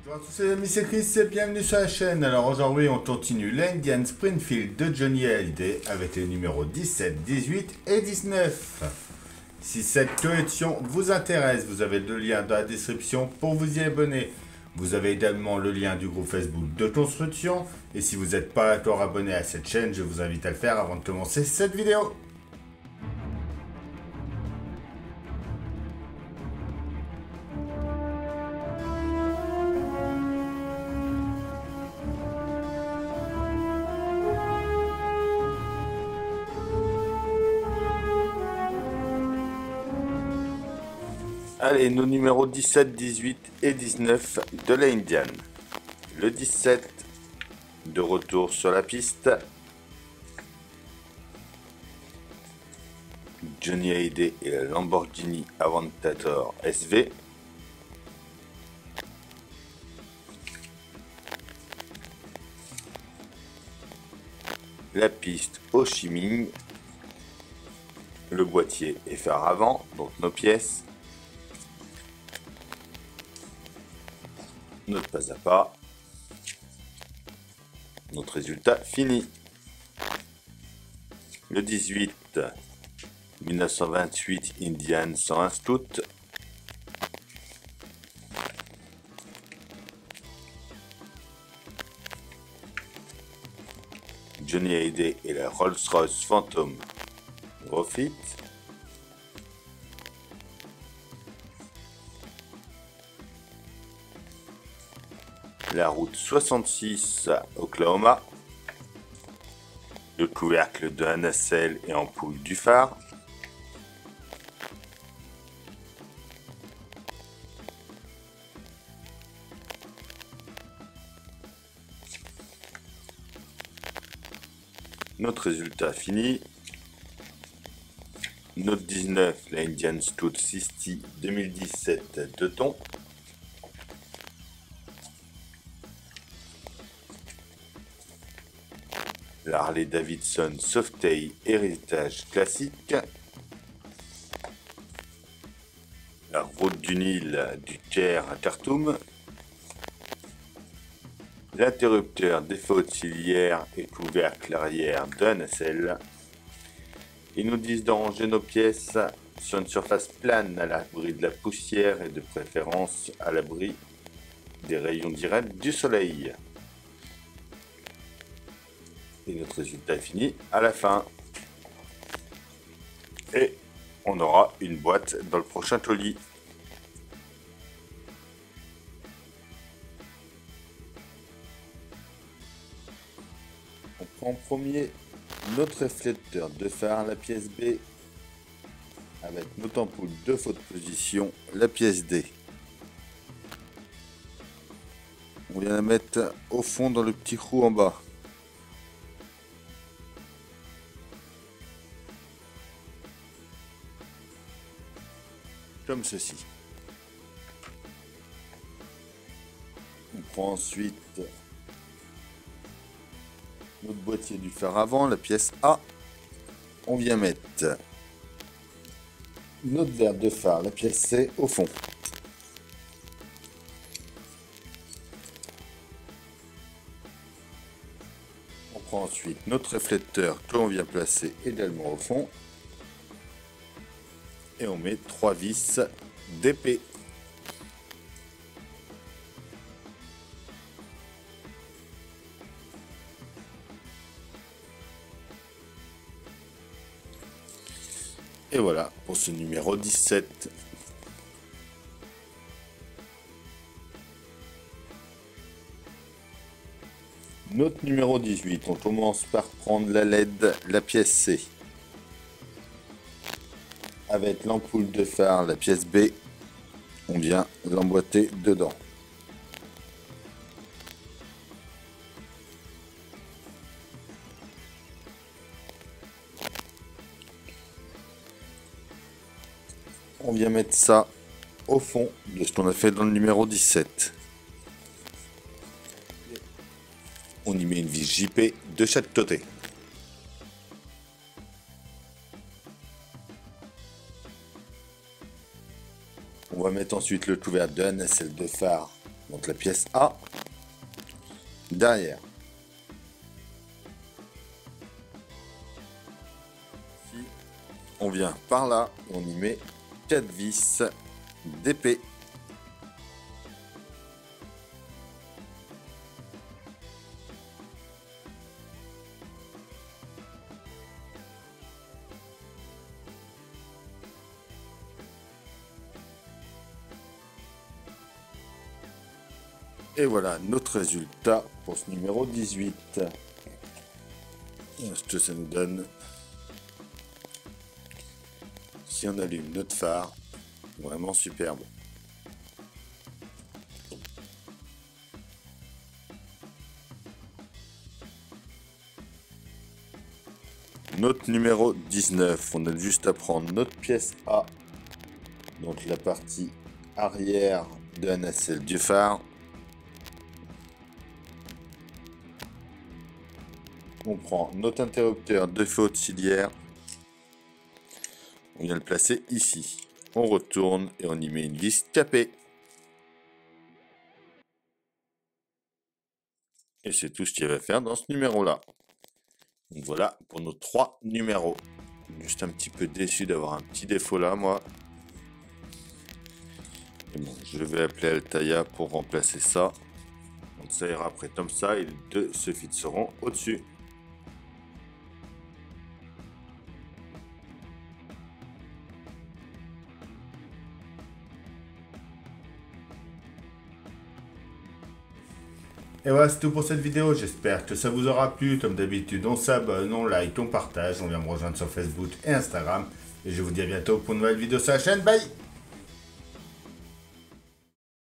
Bonjour à tous les amis, c'est Chris et bienvenue sur la chaîne. Alors aujourd'hui on continue l'Indian Springfield de Johnny Hallyday avec les numéros 17, 18 et 19. Si cette collection vous intéresse, vous avez le lien dans la description pour vous y abonner. Vous avez également le lien du groupe Facebook de construction. Et si vous n'êtes pas encore abonné à cette chaîne, je vous invite à le faire avant de commencer cette vidéo. Allez, nos numéros 17, 18 et 19 de la Indian. Le 17, de retour sur la piste. Johnny Hallyday et la Lamborghini Aventador SV. La piste Ho Chi Minh. Le boîtier et phare avant, donc nos pièces. Notre pas à pas, notre résultat fini. Le 18, 1928 Indian 101 Scout. Johnny Hallyday et la Rolls-Royce Phantom Grofit. La route 66 à Oklahoma, le couvercle de la nacelle et ampoule du phare, notre résultat fini, notre 19, la Indian Scout 60 2017 2 tons, la Harley Davidson Softail héritage classique, la route du Nil du Caire à Khartoum, l'interrupteur d'effet auxiliaire et couvercle arrière de la nacelle. Ils nous disent de ranger nos pièces sur une surface plane à l'abri de la poussière et de préférence à l'abri des rayons directs du soleil. Et notre résultat est fini à la fin. Et on aura une boîte dans le prochain colis. On prend en premier notre réflecteur de phare, la pièce B, avec notre ampoule de faute position, la pièce D. On vient la mettre au fond dans le petit trou en bas. Comme ceci. On prend ensuite notre boîtier du phare avant, la pièce A. On vient mettre notre verre de phare, la pièce C, au fond. On prend ensuite notre réflecteur que l'on vient placer également au fond. Et on met 3 vis d'épée. Et voilà pour ce numéro 17. Notre numéro 18, on commence par prendre la LED, la pièce C. Avec l'ampoule de phare, la pièce B, on vient l'emboîter dedans. On vient mettre ça au fond de ce qu'on a fait dans le numéro 17. On y met une vis JP de chaque côté. On va mettre ensuite le couvercle de la nacelle de phare Donc la pièce A derrière. Ici, on vient par là, on y met 4 vis d'épée. Et voilà notre résultat pour ce numéro 18. Ce que ça nous donne. Si on allume notre phare, vraiment superbe. Notre numéro 19, on a juste à prendre notre pièce A, donc la partie arrière de la nacelle du phare. On prend notre interrupteur de feu auxiliaire, on vient le placer ici, on retourne et on y met une vis capée. Et c'est tout ce qu'il y a à faire dans ce numéro là. Donc voilà pour nos 3 numéros. Juste un petit peu déçu d'avoir un petit défaut là moi. Et bon, je vais appeler Altaïa pour remplacer ça. Donc ça ira après comme ça et les deux se fixeront au-dessus. Et voilà, c'est tout pour cette vidéo. J'espère que ça vous aura plu. Comme d'habitude, on s'abonne, on like, on partage. On vient me rejoindre sur Facebook et Instagram. Et je vous dis à bientôt pour une nouvelle vidéo sur la chaîne. Bye!